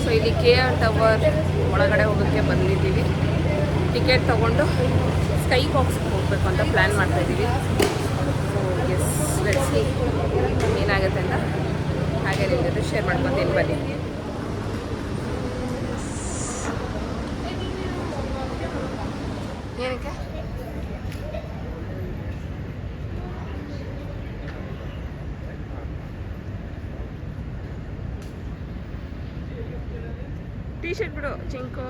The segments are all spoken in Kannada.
ಸೊ ಇಲ್ಲಿ KR ಟವರ್ ಒಳಗಡೆ ಹೋಗೋಕ್ಕೆ ಬಂದಿದ್ದೀವಿ. ಟಿಕೆಟ್ ತೊಗೊಂಡು ಸ್ಕೈ ಬಾಕ್ಸ್ಗೆ ಹೋಗಬೇಕು ಅಂತ ಪ್ಲ್ಯಾನ್ ಮಾಡ್ತಾಯಿದ್ದೀವಿ. ಸೊ ಎಸ್ ಲೆಟ್ಸ್ ಸಿ ಏನಾಗುತ್ತೆ ಅಂತ ಹಾಗೆ ನಿಮ್ಮ ಜೊತೆ ಶೇರ್ ಮಾಡ್ಕೊತೀನಿ ಬನ್ನಿ. ಏನಕ್ಕೆ ಟೀ ಶರ್ಟ್ ಬಿಡು ಚಿಂಕು.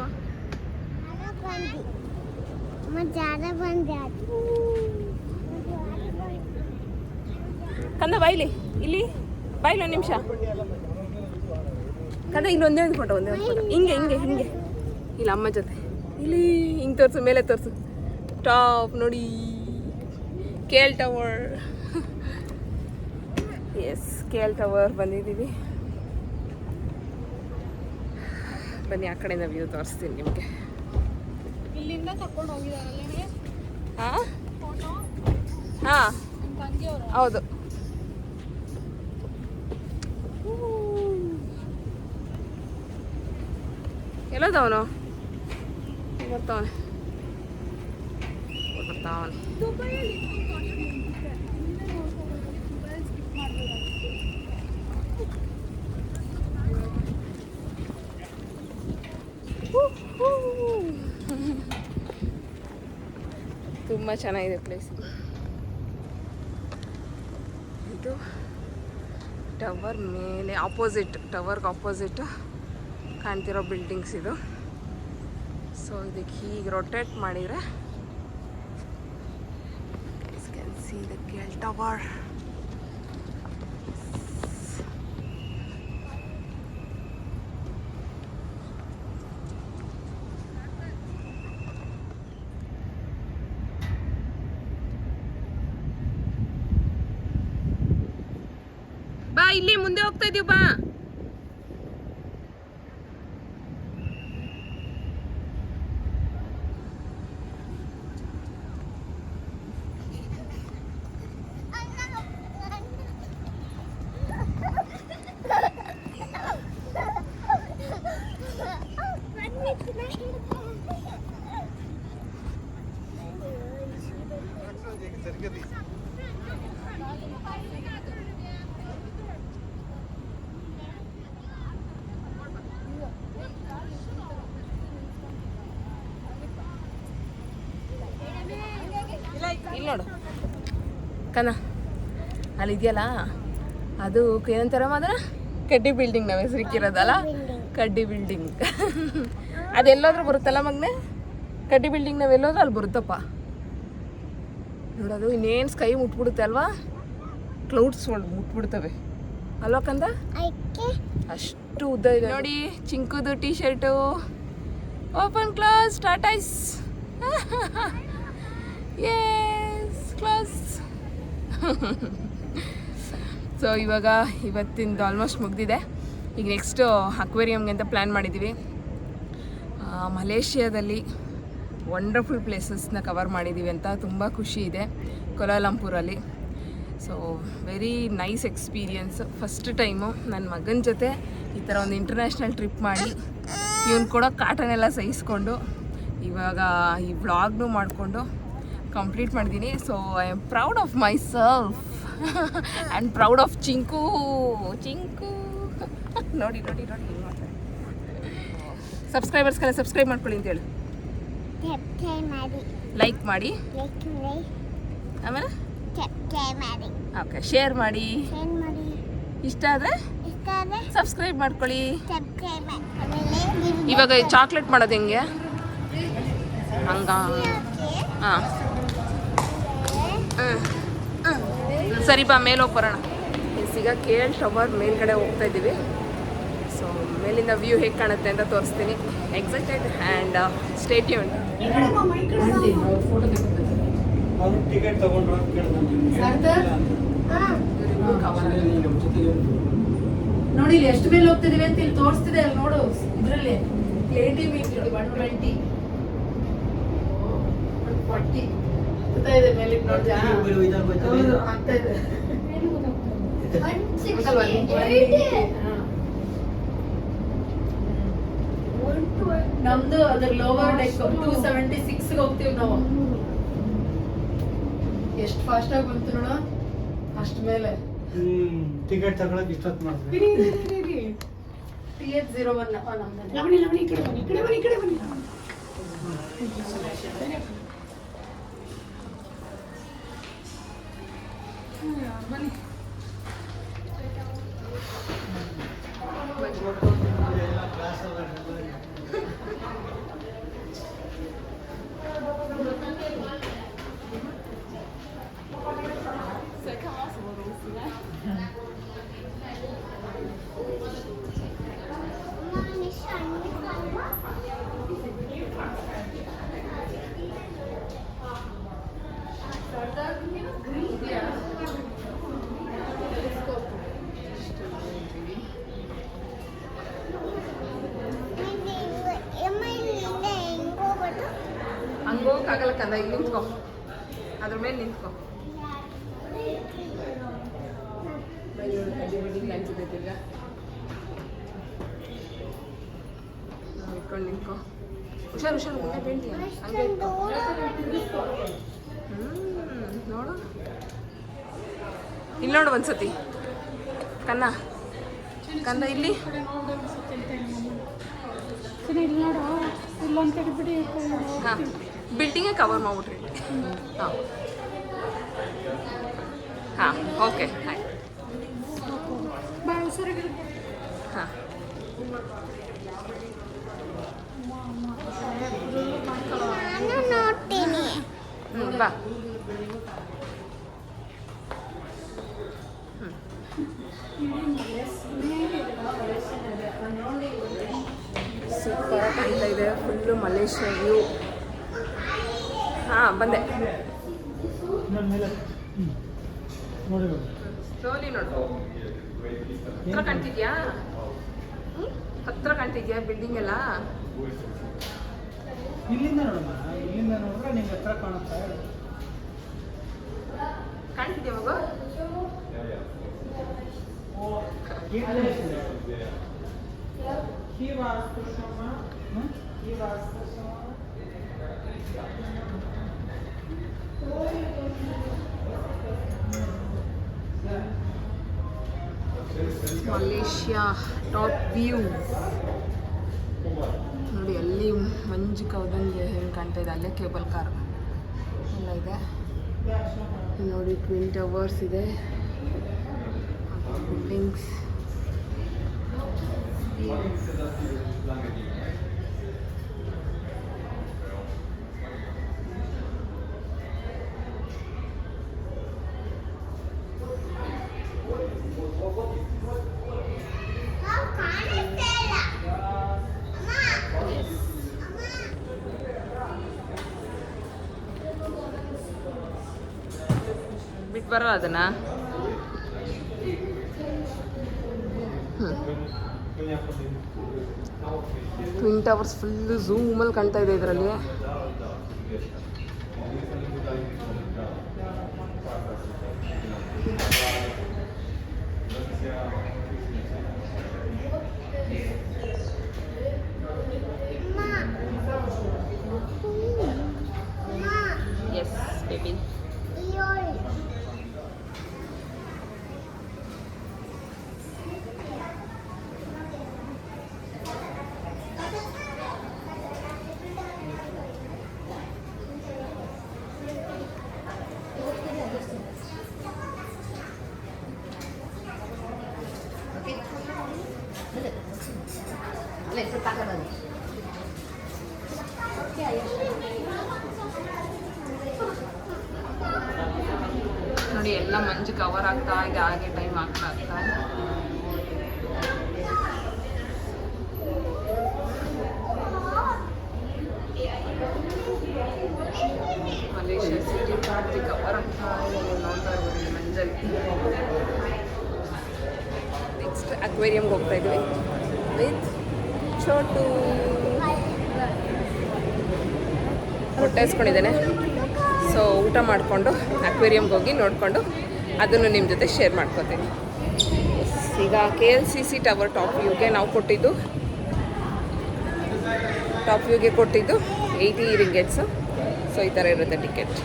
ಕಂದ ಬಾಯ್ಲಿ, ಇಲ್ಲಿ ಬಾಯ್ಲಿ ಒಂದು ನಿಮಿಷ. ಕಂದ ಇಲ್ಲಿ ಒಂದೇ ಒಂದು ಫೋಟೋ ಹಿಂಗೆ ಹಿಂಗೆ ಹಿಂಗೆ ಇಲ್ಲ ಅಮ್ಮ ಜೊತೆ ಇಲ್ಲಿ ಹಿಂಗೆ ತೋರಿಸು, ಮೇಲೆ ತೋರಿಸು. ಟಾಪ್ ನೋಡಿ KL tower. Yes KL tower ಬಂದಿದ್ದೀವಿ. ಬನ್ನಿ ಆ ಕಡೆಯಿಂದ ವ್ಯೂ ತೋರಿಸ್ತೀನಿ ನಿಮಗೆ. ಇಲ್ಲಿಂದ ತಗೊಂಡು ಹೋಗಿದಾರಲ್ಲ. ಹಾಂ ಹೌದು. ಎಲ್ಲೋದವನು ಬರ್ತಾವನೆ ಬರ್ತಾವನೆ. ತುಂಬ ಚೆನ್ನಾಗಿದೆ ಪ್ಲೇಸ್. ಇದು ಟವರ್ ಮೇಲೆ ಆಪೋಸಿಟ್, ಟವರ್ಗೆ ಆಪೋಸಿಟ್ ಕಾಣ್ತಿರೋ ಬಿಲ್ಡಿಂಗ್ಸ್ ಇದು. ಸೊ ಇದಕ್ಕೆ ಹೀಗೆ ರೊಟೇಟ್ ಮಾಡಿದರೆ can see the KL tower. ಬಾ ಇಲ್ಲಿ ಮುಂದೆ ಹೋಗ್ತಾ ಇದೀವಿ ಬಾ. ಇಲ್ಲಿ ನೋಡು ಕನ, ಅಲ್ಲಿ ಇದೆಯಲ್ಲ ಅದು ಏನಂತಾರ ಮಾತ್ರ ಕಡ್ಡಿ ಬಿಲ್ಡಿಂಗ್ ನಾವು ಹೆಸರಿಕ್ಕಿರೋದಲ್ಲ, ಕಡ್ಡಿ ಬಿಲ್ಡಿಂಗ್. ಅದೆಲ್ಲೋದ್ರೂ ಬರುತ್ತಲ್ಲ ಮಗ್ನೆ, ಕಡ್ಡಿ ಬಿಲ್ಡಿಂಗ್ ನಾವೆಲ್ಲೋದ್ರೂ ಅಲ್ಲಿ ಬರುತ್ತಪ್ಪ ನೋಡೋದು. ಇನ್ನೇನು ಸ್ಕೈ ಮುಟ್ಬಿಡುತ್ತೆ ಅಲ್ವಾ, ಕ್ಲೌಡ್ಸ್ ಮುಟ್ಬಿಡ್ತವೆ ಅಲ್ವಾ ಕಂದ, ಅಷ್ಟು ಉದ್ದ ಇದೆ ನೋಡಿ. ಚಿಂಕುದು ಟೀ ಶರ್ಟು ಓಪನ್ ಕ್ಲಾಸ್ ಟಾಟಾಯ್ಸ್. Yes class. ಸೊ ಇವಾಗ ಇವತ್ತಿಂದು ಆಲ್ಮೋಸ್ಟ್ ಮುಗಿದಿದೆ. ಈಗ ನೆಕ್ಸ್ಟು ಅಕ್ವೇರಿಯಮ್ಗೆ ಅಂತ ಪ್ಲ್ಯಾನ್ ಮಾಡಿದ್ದೀವಿ. ಮಲೇಷ್ಯಾದಲ್ಲಿ ವಂಡರ್ಫುಲ್ ಪ್ಲೇಸಸ್ನ ಕವರ್ ಮಾಡಿದ್ದೀವಿ ಅಂತ ತುಂಬ ಖುಷಿ ಇದೆ, ಕೋಲಾಲಂಪುರಲ್ಲಿ. So very nice experience. First time ನನ್ನ ಮಗನ ಜೊತೆ ಈ ಥರ ಒಂದು ಇಂಟರ್ನ್ಯಾಷನಲ್ ಟ್ರಿಪ್ ಮಾಡಿ ಇವನು ಕೊಡೋ ಕಾಟನೆಲ್ಲ ಸಹಿಸ್ಕೊಂಡು ಇವಾಗ ಈ ವ್ಲಾಗ್ನು ಮಾಡಿಕೊಂಡು ಕಂಪ್ಲೀಟ್ ಮಾಡಿದ್ದೀನಿ. So I am proud of my self and proud of Chinku. ನೋಡಿ ನೋಡಿ ನೋಡಿ ಏನು ಮಾಡ್ತಾರೆ. ಸಬ್ಸ್ಕ್ರೈಬರ್ಸ್ಗೆಲ್ಲ ಸಬ್ಸ್ಕ್ರೈಬ್ ಮಾಡ್ಕೊಳ್ಳಿ ಅಂತೇಳಿ, ಲೈಕ್ ಮಾಡಿ, ಆಮೇಲೆ ಓಕೆ ಶೇರ್ ಮಾಡಿ, ಇಷ್ಟ ಆದರೆ ಸಬ್ಸ್ಕ್ರೈಬ್ ಮಾಡ್ಕೊಳ್ಳಿ. ಇವಾಗ ಚಾಕ್ಲೇಟ್ ಮಾಡೋದು ಹೆಂಗೆ ಹಂಗ? ಹಾಂ ಸರಿ ಬಾ ಮೇಲೆ ಹೋಗಿ ಬರೋಣ. ಈಗ KL ಟವರ್ ಮೇಲ್ಗಡೆ ಹೋಗ್ತಾ ಇದ್ದೀವಿ. ಸೊ ಮೇಲಿಂದ ವ್ಯೂ ಹೇಗೆ ಕಾಣುತ್ತೆ ಅಂತ ತೋರಿಸ್ತೀನಿ. Excited and stay tuned. ನೋಡಿ ಇಲ್ಲಿ ಎಷ್ಟು ಮೇಲೆ ಹೋಗ್ತಿದೀವಿ ಅಂತ ಇಲ್ಲಿ ತೋರಿಸ್ತಿದೆ ಅಲ್ಲಿ ನೋಡು. ಇದರಲ್ಲಿ 80 ಮೀಟರ್ 120 40 ಇದೆ ಮೇಲೆ ನೋಡಿ. ಆಗ್ತಾ ಇದೆ ನಮ್ದು ಅದ್ರ ಲೋವರ್ ಡೆಕ್ 276 ಹೋಗ್ತೀವಿ ನಾವು. ಎಷ್ಟು ಫಾಸ್ಟ್ ಆಗಿ ಬಂತು ನೋಡು, ಅಷ್ಟ ಮೇಲೆ ಟಿಕೆಟ್ ತಗೊಳಕ್ ಇಷ್ಟೊತ್ತು ಮಾಡ್ತೀವಿ. TH01 ನಮ್ದು. ಲವಣಿ ಈ ಕಡೆ ಬನ್ನಿ. ಬನ್ನಿ. ಹಂಗೋಗಕ್ಕಾಗಲ್ಲ ಕಂದ, ಇಲ್ಲಿ ನಿಂತ್ಕೊ, ಅದ್ರ ಮೇಲೆ ನಿಂತ್ಕೊ. ಬಿಲ್ಡಿಂಗ್ ಕಾಣಿಸಿದೆ ತಿರ್ಗ ಇಟ್ಕೊಂಡು ನಿಂತ್ಕೊ. ಹುಷಾರು ಮುಂದೆ ಬೇಂಟಿ ಹಂಗೆ ಇಟ್ಕೊ. ನೋಡು, ಇಲ್ಲಿ ನೋಡು ಒಂದ್ಸತಿ ಕಂದ ಇಲ್ಲಿ ಇಲ್ಲಿ ನೋಡು, ಇಲ್ಲೊಂದು ತೆಗೆದ್ಬಿಡಿ. ಹಾಂ, ಬಿಲ್ಡಿಂಗೇ ಕವರ್ ಮಾಡ್ಬಿಟ್ರಿ. ಹಾಂ ಓಕೆ ಆಯ್ತು. ಹಾಂ ಬಾ. ಸೂಪರ್ ಕಾಣ್ತಾ ಇದೆ, ಫುಲ್ಲು ಮಲೇಷ್ಯಾ ವ್ಯೂ. ಹಾಂ ಬಂದೆ. ನೋಡಿ ಸ್ಲೋಲಿ ನೋಡು, ಹತ್ರ ಕಾಣ್ತಿದ್ಯಾ? ಹತ್ರ ಕಾಣ್ತಿದ್ಯಾ ಬಿಲ್ಡಿಂಗ್ ಎಲ್ಲ? ಇಲ್ಲಿಂದ ನೋಡಮ್ಮ, ಇಲ್ಲಿಂದ ನೋಡಿದ್ರೆ ನಿಂಗೆ ಹತ್ರ ಕಾಣುತ್ತಾ? ಕಾಣ್ತಿದ್ಯಾ ಮಗು? ಮಲೇಷ್ಯಾ ಟಾಪ್ ವ್ಯೂ ನೋಡಿ, ಅಲ್ಲಿ ಮಂಜು ಕವದಂಗೆ ಹೆಂಗೆ ಕಾಣ್ತಾ ಇದೆ. ಅಲ್ಲೇ ಕೇಬಲ್ ಕಾರ್ ಎಲ್ಲ ಇದೆ ನೋಡಿ. ಟ್ವಿನ್ ಟವರ್ಸ್ ಇದೆ, ಬಿಲ್ಡಿಂಗ್ಸ್. ಬಿಟ್ಟು ಬರೋ ಅದನ್ನ. ಟ್ವಿನ್ ಟವರ್ಸ್ ಫುಲ್ಲು ಝೂಮಲ್ಲಿ ಕಾಣ್ತಾ ಇದೆ ಇದರಲ್ಲಿ. Yes baby. ನೋಡಿ, ಎಲ್ಲ ಮಂಜು ಕವರ್ ಆಗ್ತಾ ಇದೆ, ಹಾಗೆ ಟೈಮ್ ಆಗ್ತಾ ಮಲೇಷ್ಯಾ ಸಿಟಿ ಪೂರ್ತಿ ಕವರ್ ಆಗ್ತಾ ಇದೆ. ನೋಡ್ತಾ ಇದ್ದೀವಿ ಮಂಜಲ್ಲಿ. ನೆಕ್ಸ್ಟ್ ಅಕ್ವೇರಿಯಂಗೆ ಹೋಗ್ತಾ ಇದ್ವಿ ವಿತ್ ಚೋಟು. ಹೊಟ್ಟೆ ಹಸ್ಕೊಂಡಿದ್ದೇನೆ, ಸೊ ಊಟ ಮಾಡಿಕೊಂಡು ಅಕ್ವೇರಿಯಂಗೆ ಹೋಗಿ ನೋಡಿಕೊಂಡು ಅದನ್ನು ನಿಮ್ಮ ಜೊತೆ ಶೇರ್ ಮಾಡ್ಕೊತೀನಿ. ಈಗ KLCC ಟವರ್ ಟಾಪ್ ವ್ಯೂಗೆ ನಾವು ಕೊಟ್ಟಿದ್ದು ಟಾಪ್ ವ್ಯೂಗೆ ಕೊಟ್ಟಿದ್ದು 80 ರಿಂಗೆಟ್ಸು. ಸೊ ಈ ಥರ ಇರುತ್ತೆ ಟಿಕೆಟ್.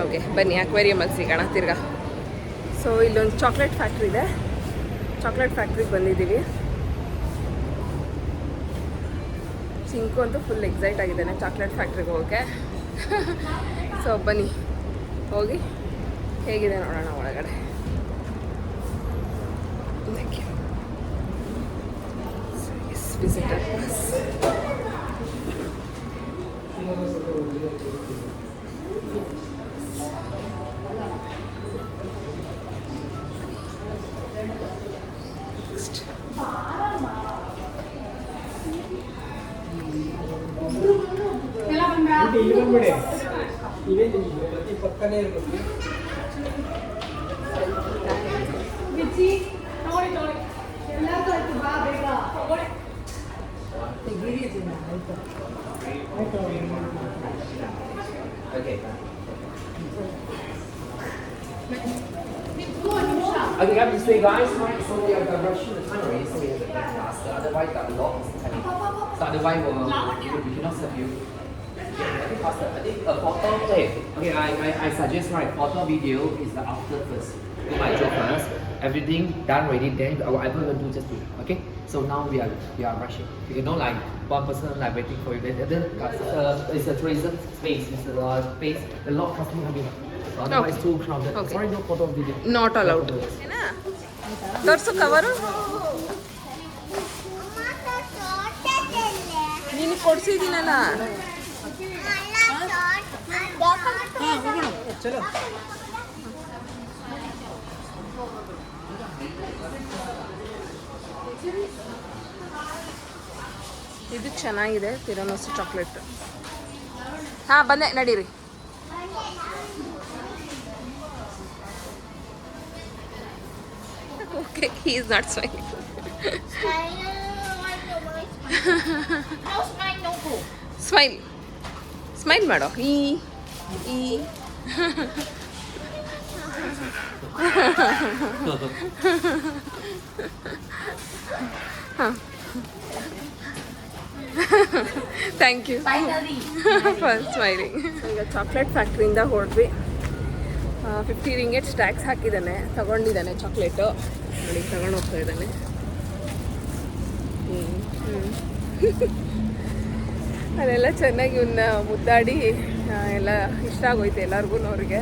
ಓಕೆ ಬನ್ನಿ ಅಕ್ವೇರಿಯಮಲ್ಲಿ ಸಿಗೋಣ ತಿರ್ಗಾ. ಸೊ ಇಲ್ಲೊಂದು ಚಾಕ್ಲೇಟ್ ಫ್ಯಾಕ್ಟ್ರಿ ಇದೆ. ಚಾಕ್ಲೇಟ್ ಫ್ಯಾಕ್ಟ್ರಿಗೆ ಬಂದಿದ್ದೀವಿ. ಚಿಂಕು ಅಂತೂ ಫುಲ್ ಎಕ್ಸೈಟ್ ಆಗಿದ್ದಾನೆ ಚಾಕ್ಲೇಟ್ ಫ್ಯಾಕ್ಟ್ರಿಗೆ ಹೋಗೋಕ್ಕೆ. ಸೊ ಬನ್ನಿ ಹೋಗಿ ಹೇಗಿದೆ ನೋಡೋಣ ಒಳಗಡೆ. Visitor bus. ಇಲ್ಲಿ ಬಂದ್ಬಿಡಿ. ಇವೇ ನಿಮಗೆ ಪ್ರತಿ ಪಕ್ಕನೇ ಇರಬೇಕು. Okay, have to say guys, right? So we are rushing the time already, so we have to get faster. Otherwise, the lot is coming. So otherwise, we cannot serve you. Yeah, I think faster. I think a photo. Okay, I suggest right. Photo video is the after first. Do my job first. Everything done ready. Then whatever we do, just do. Okay. So now we are rushing. You know, like one person like waiting for you. Then the other it's a tourism space. It's a space. A lot of customers coming. So otherwise, too crowded. Okay. Sorry, no photo video. Not allowed. ತೋರಿಸು ಕವರು. ನೀನು ಕೊಡ್ಸಿದ್ದೀನಲ್ಲ. ಚಲೋ. ಇದು ಚೆನ್ನಾಗಿದೆ ತಿರಾಮಿಸು ಚಾಕ್ಲೇಟ್. ಹಾಂ ಬಂದೆ ನಡೀರಿ. Okay, he is not smiling. Smile. Smile ಮಾಡು. ಈ ಥ್ಯಾಂಕ್ ಯು ಫಾರ್ ಸ್ಮೈಲಿಂಗ್. ಈಗ ಚಾಕ್ಲೇಟ್ ಫ್ಯಾಕ್ಟ್ರಿಯಿಂದ ಹೊರಡ್ವಿ. 50 ರಿಂಗೆಟ್ಸ್ ಟ್ಯಾಕ್ಸ್ ಹಾಕಿದ್ದಾನೆ. ತಗೊಂಡಿದ್ದಾನೆ ಚಾಕ್ಲೇಟು. ನೋಡಿ ತಗೊಂಡು ಹೋಗ್ತಾ ಇದ್ದಾನೆ. ಅದೆಲ್ಲ ಚೆನ್ನಾಗಿ ಇವನ್ನ ಮುದ್ದಾಡಿ ಎಲ್ಲ ಇಷ್ಟ ಆಗೋಯ್ತು ಎಲ್ಲರಿಗೂ ಅವ್ರಿಗೆ.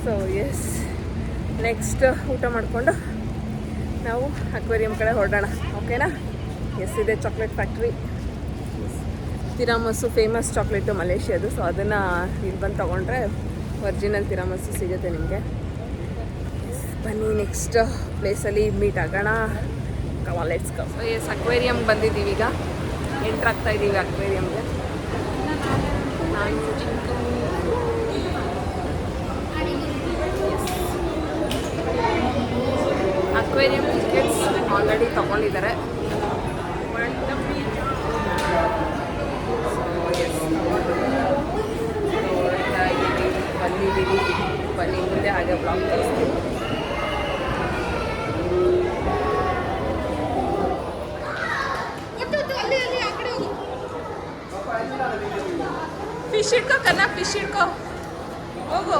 ಸೊ ಎಸ್, ನೆಕ್ಸ್ಟ್ ಊಟ ಮಾಡಿಕೊಂಡು ನಾವು ಅಕ್ವೇರಿಯಂ ಕಡೆ ಹೊರಡೋಣ. ಓಕೆನಾ? ಎಸ್, ಇದೆ chocolate factory. Tiramisu famous chocolate ಮಲೇಷ್ಯಾದು. ಸೊ ಅದನ್ನು ಇಲ್ಲಿ ಬಂದು ತೊಗೊಂಡ್ರೆ ಒರಿಜಿನಲ್ ತಿರಾಮಸು ಸಿಗುತ್ತೆ ನಿಮಗೆ. ಬನ್ನಿ ನೆಕ್ಸ್ಟ್ ಪ್ಲೇಸಲ್ಲಿ ಮೀಟ್ ಆಗೋಣ. Let's go. ಸೊ ಎಸ್, ಅಕ್ವೇರಿಯಮ್ಗೆ ಬಂದಿದ್ದೀವಿ. ಈಗ ಎಂಟ್ರ್ ಆಗ್ತಾ ಇದ್ದೀವಿ ಅಕ್ವೇರಿಯಮ್ಗೆ. ಅಕ್ವೇರಿಯಂ ಟಿಕೆಟ್ಸ್ ಆಲ್ರೆಡಿ ತೊಗೊಂಡಿದ್ದಾರೆ. ಬಂದಿದ್ದೀವಿ. ಬನ್ನಿ ಮುಂದೆ ಹಾಗೆ ಬ್ಲಾಗ್ ತೋರಿಸ್ತೀವಿ. ಫಿಶ್ ಹಿಡ್ಕೋ ಕನ್ನ, ಫಿಶ್ ಹಿಡ್ಕೋ. ಹೋಗು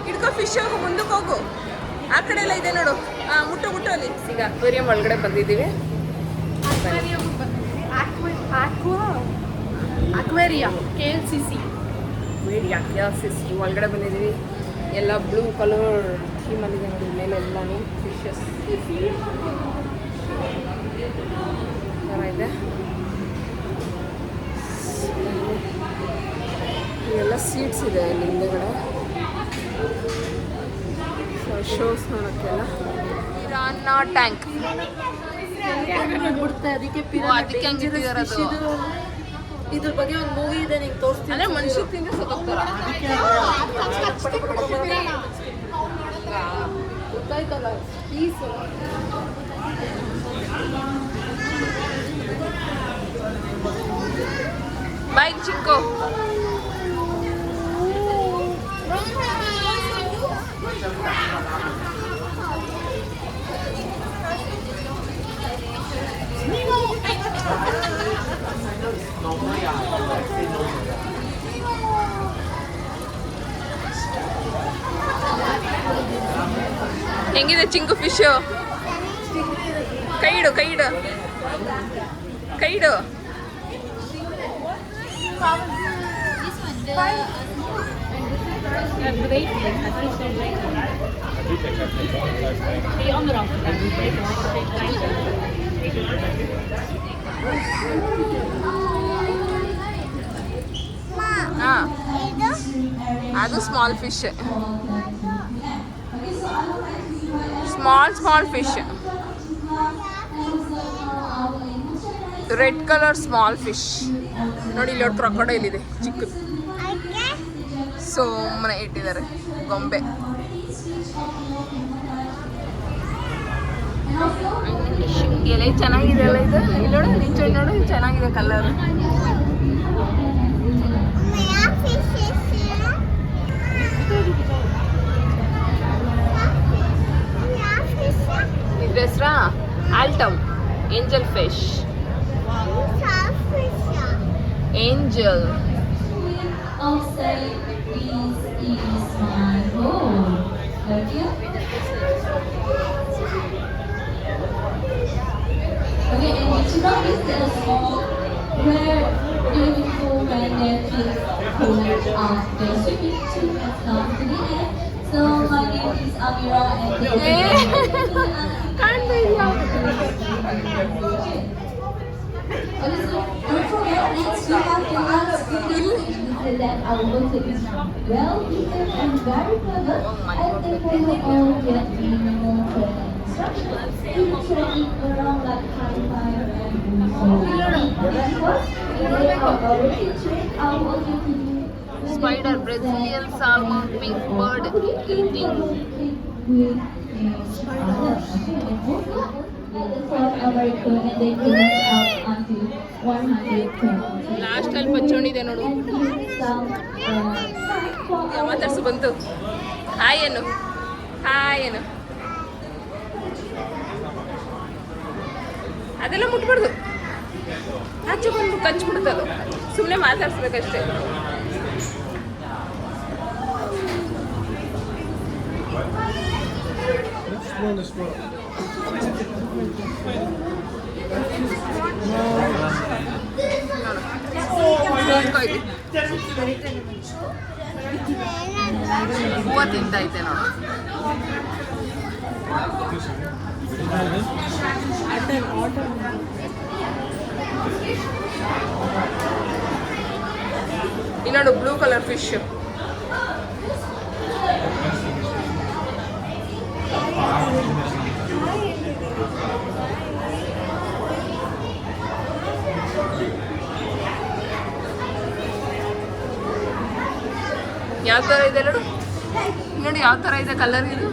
ಹಿಡ್ಕೋ ಫಿಶ್. ಹೋಗು ಮುಂದಕ್ಕೆ ಹೋಗು. ಆ ಕಡೆ ಎಲ್ಲ ಇದೆ ನೋಡು. ಹಾಂ, ಮುಟ್ಟು ಅಲ್ಲಿ. ಈಗ ಅಕ್ವೇರಿಯಂ ಒಳಗಡೆ ಬಂದಿದ್ದೀವಿ. ಅಕ್ವೇರಿಯಾ KLCC ಒಳಗಡೆ ಬಂದಿದ್ದೀವಿ. ಎಲ್ಲ ಬ್ಲೂ ಕಲರ್ ಥೀಮಲ್ಲಿದೆ ನೋಡಿ. ಮೇಲೆ ಎಲ್ಲನೂ ಫಿಶಸ್ ಥರ ಇದೆ. ಇವೆಲ್ಲ ಸೀಟ್ಸ್ ಇದೆ ಅಲ್ಲಿ ಹಿಂದೆಗಡೆ. ಸೊ ಶೋಸ್ ನೋಡೋಕ್ಕೆಲ್ಲ. ಪಿರಾನ್ನ ಟ್ಯಾಂಕ್ ಅದಕ್ಕೆ ಹಂಗಿರೋದು. ಇದ್ರ ಬಗ್ಗೆ ಒಂದು ಮೂವಿ ಇದೆ, ನಿಂಗೆ ತೋರಿಸ್ತೀನಿ. ಅಂದರೆ ಮನುಷ್ಯ ತಿಂದ್ರೆ ಸತ್ತೋಗ್ತಾರ. ಗೊತ್ತಾಯ್ತಲ್ಲ ಪ್ಲೀಸ್. ಬಾಯ್ ಚಿಕ್ಕು. ನೀನು ಹೆಂಗಿದೆ ಚಿಂಗು ಫಿಶು? ಕೈ ಇಡು ಕೈ ಇಡು ಕೈ ಇಡು. ಹಾಂ, ಅದು small fish, small fish, red colour small fish. ನೋಡಿ ಇಲ್ಲಿ ಒಂದು ಕ್ರೊಕೊಡೈಲ್ ಇದೆ ಚಿಕ್ಕದು, ಸುಮ್ಮನೆ ಇಟ್ಟಿದ್ದಾರೆ ಗೊಂಬೆ. ಎಲೆ ಚೆನ್ನಾಗಿದೆ ಅಲ್ಲ ಇದು, ಇಲ್ಲಿ ನೋಡು ನಿಂಚೆ ನೋಡು ಚೆನ್ನಾಗಿದೆ ಕಲರ್. ಇದ್ರ ಹೆಸ್ರಾ altum angel fish. Angel outside this is my home. Okay? Okay, and did you notice that small where beautiful when they feel cold after swimming to and down to the air? So my name is Amira and okay, so don't forget next we have to ask that our worker is well written and very clever and they follow all get minimal training instructions. We training around like high five and so of course they are already trained our worker to do Spider, Brazilian salmon, pink bird eating. Last ಅಲ್ಲಿ ಪಚ್ಚೋಣಿದೆ ನೋಡು. ಮಾತಾಡ್ಸು ಬಂತು. ಹಾಯ್ ಏನು, ಹಾಯ್ ಏನು. ಅದೆಲ್ಲ ಮುಟ್ಬಾರ್ದು, ಆಚೆ ಬಂದು ಕಚ್ಬಿಡ್ತದು. ಸುಮ್ಮನೆ ಮಾತಾಡ್ಸ್ಬೇಕಷ್ಟೇ. ಹೂವು ತಿಂತೈತೆ ನೋಡು. ಇನ್ನೊಂದು ಬ್ಲೂ ಕಲರ್ ಫಿಶ್. ಯಾವ ಥರ ಇದೆ ನೋಡು, ನೋಡಿ ಯಾವ ಥರ ಇದೆ ಕಲರ್ ಇದು.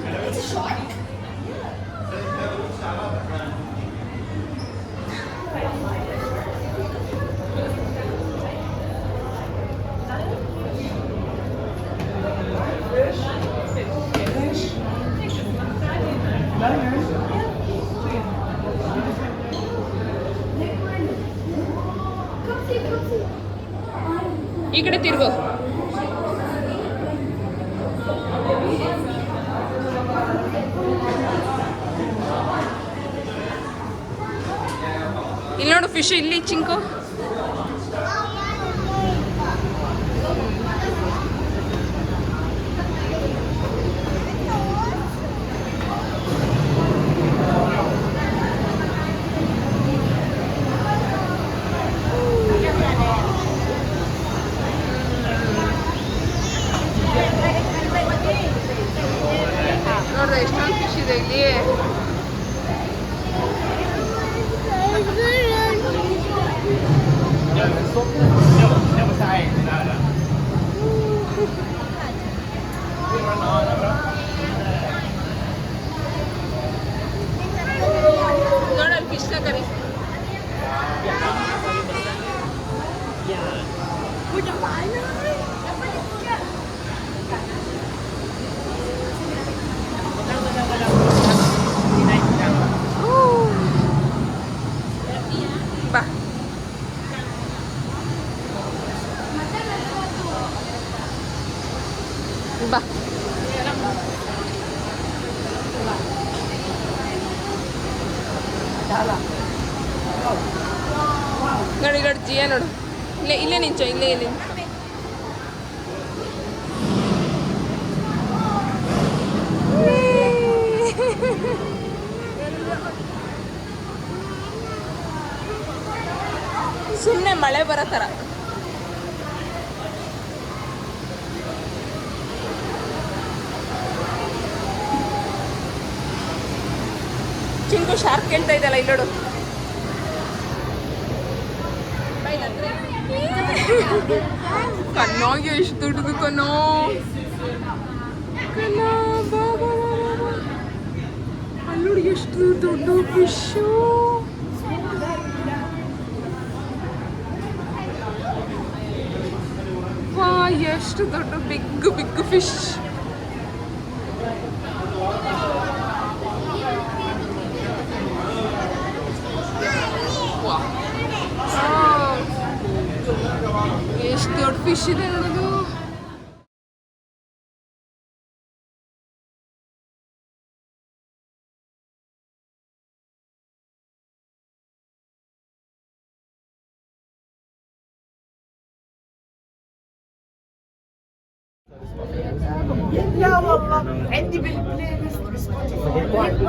ಈ ಕಡೆ ತಿರ್ಗೋ. ಇಲ್ಲಿ ನೋಡು ಫಿಶ್, ಇಲ್ಲಿ ಚಿಂಕು. ನೋಡ್ದೆ ಎಷ್ಟೊಂದು ಫಿಶ್ ಇದೆ ಇಲ್ಲಿ. ನೋಡಲ್ಲಿ ಫಿಶ್ನ ಕರಿ. ಬಾ ಬಾ ನೋಡಿ ನೋಡಿ ಜಿಯಾ ನೋಡು ಇಲ್ಲೇ ನಿಂಚೋ ಇಲ್ಲೇ ಸುಮ್ಮನೆ ಮಳೆ ಬರೋ ಥರ. ಚಿಂಕು ಶಾರ್ಪ್ ಕೇಳ್ತಾ ಇದ್ದಲ್ಲ ಇಲ್ಲೋಡು. ಕಣ್ಣಾಗಿ ಎಷ್ಟು ದೊಡ್ಡದು ಕಣ್ಣೋ ಬಾ ಅಲ್ಲೋಡಿ ಎಷ್ಟು ದೊಡ್ಡ ಫಿಶು. ವಾ ಎಷ್ಟು ದೊಡ್ಡ ಬಿಗ್ ಫಿಶ್. ಎಷ್ಟು ದೊಡ್ಡ ಫಿಶ್ ಇದೆ ನೋಡೋದು. لا والله عندي بالبلاي ليست في واحدة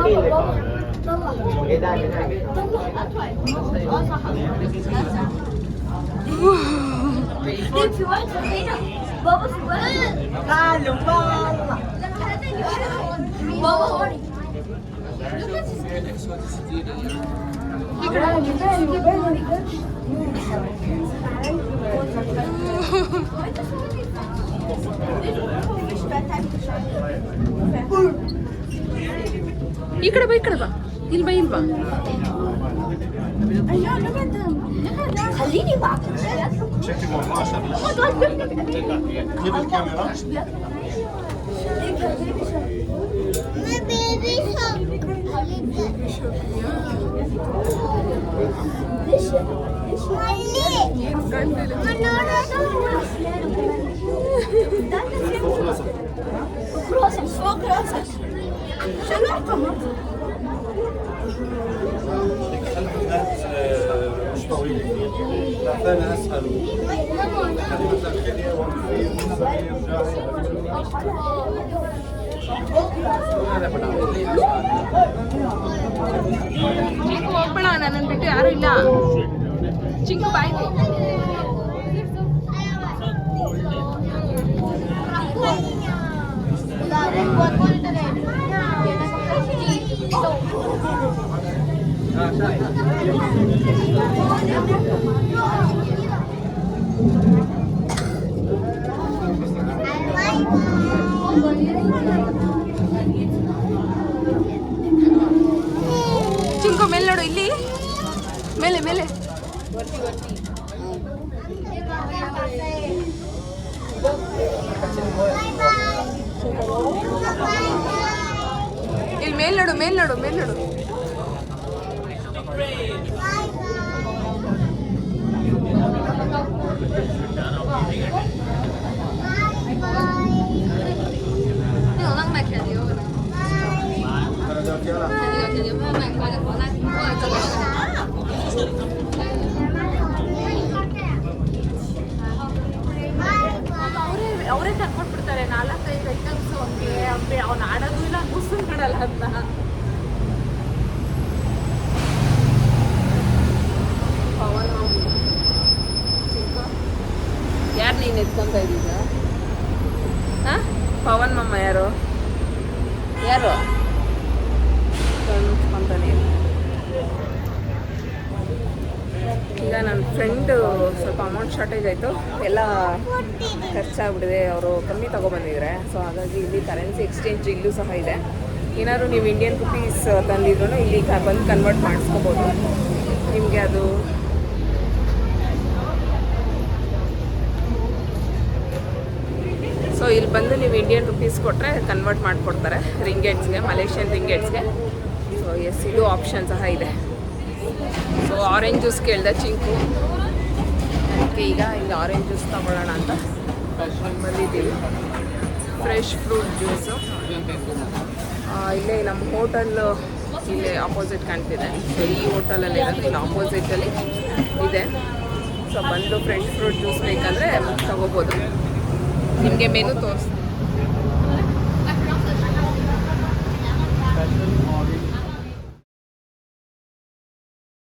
هنا بابا في واحدة قالوا والله بابا هوني ಈ ಕಡೆ ಬಾ ಇಲ್ಲಿ ಬಾ خليني معك خذ الكاميرا راسك فوق راسك شنو رقمك؟ مش طويلة كثير، الثاني أسهل. هذه مثلا خلية وقفية صغير ಚಿಂಕು ಹೋಗ್ಬೇಡ, ನನ್ನನ್ನು ಬಿಟ್ಟು ಯಾರು ಇಲ್ಲ. ಚಿಂಕು ಬಾಯ್. ಚಿಂಕು ಮೇಲೆ ನೋಡು, ಇಲ್ಲಿ ಮೇಲೆ ಮೇಲೆ. ಇಲ್ಲಿ ಮೇಲ್ ನೋಡು, ಮೇಲ್ ನೋಡು, ಮೇಲ್ ನೋಡು. ಅವರೇ ಕರ್ಕೊಟ್ಬಿಡ್ತಾರೆ 4-5 ಐಟಮ್ಸ್ ಅವ್ನಿಗೆ. ಅವ್ನು ಆಡೋದು ಇಲ್ಲ, ಮುಸ್ಸನ್ ಕಡಲ್ಲ ಅಂತ. ಯಾರು ನೀನು ಎತ್ಕೊಂತ ಇದ್ದೀಗ? ಹಾಂ, ಪವನ್ ಮಮ್ಮ ಯಾರು ಕಣ್ಕೊಂತಾನೆ. ಈಗ ನನ್ನ ಫ್ರೆಂಡು ಸ್ವಲ್ಪ ಅಮೌಂಟ್ ಶಾರ್ಟೇಜ್ ಆಯಿತು, ಎಲ್ಲ ಖರ್ಚಾಗ್ಬಿಟ್ಟಿದೆ. ಅವರು ಕಮ್ಮಿ ತೊಗೊಬಂದಿದ್ದಾರೆ. ಸೊ ಹಾಗಾಗಿ ಇಲ್ಲಿ ಕರೆನ್ಸಿ ಎಕ್ಸ್ಚೇಂಜ್ ಇಲ್ಲೂ ಸಹ ಇದೆ. ಏನಾದ್ರು ನೀವು ಇಂಡಿಯನ್ ರುಪೀಸ್ ತಂದಿದ್ರು ಇಲ್ಲಿ ಬಂದು ಕನ್ವರ್ಟ್ ಮಾಡಿಸ್ಕೋಬೋದು. ನಿಮಗೆ ಅದು ಸೊ ಇಲ್ಲಿ ಬಂದು ನೀವು ಇಂಡಿಯನ್ ರುಪೀಸ್ ಕೊಟ್ಟರೆ ಕನ್ವರ್ಟ್ ಮಾಡಿಕೊಡ್ತಾರೆ ರಿಂಗೆಟ್ಸ್ಗೆ, ಮಲೇಷಿಯನ್ ರಿಂಗೆಟ್ಸ್ಗೆ. ಸೊ ಎಸ್, ಇದು ಆಪ್ಷನ್ ಸಹ ಇದೆ. ಸೊ ಆರೆಂಜ್ ಜ್ಯೂಸ್ ಕೇಳಿದೆ ಚಿಂಕು, ಅದಕ್ಕೆ ಈಗ ಇಲ್ಲಿ ಆರೆಂಜ್ ಜ್ಯೂಸ್ ತೊಗೊಳ್ಳೋಣ ಅಂತ ಬಂದಿದ್ದೀವಿ. ಫ್ರೆಶ್ ಫ್ರೂಟ್ ಜ್ಯೂಸು ಇಲ್ಲೇ ನಮ್ಮ ಹೋಟೆಲ್ ಇಲ್ಲಿ ಆಪೋಸಿಟ್ ಕಾಣ್ತಿದೆ. ಸೊ ಈ ಹೋಟೆಲಲ್ಲಿ ಇರೋದು ಇಲ್ಲಿ ಆಪೋಸಿಟಲ್ಲಿ ಇದೆ. ಸೊ ಬಂದು ಫ್ರೆಶ್ ಫ್ರೂಟ್ ಜ್ಯೂಸ್ ಬೇಕಂದರೆ ತಗೋಬೋದು. ನಿಮಗೆ ಮೆನು ತೋರಿಸ್ತೀನಿ.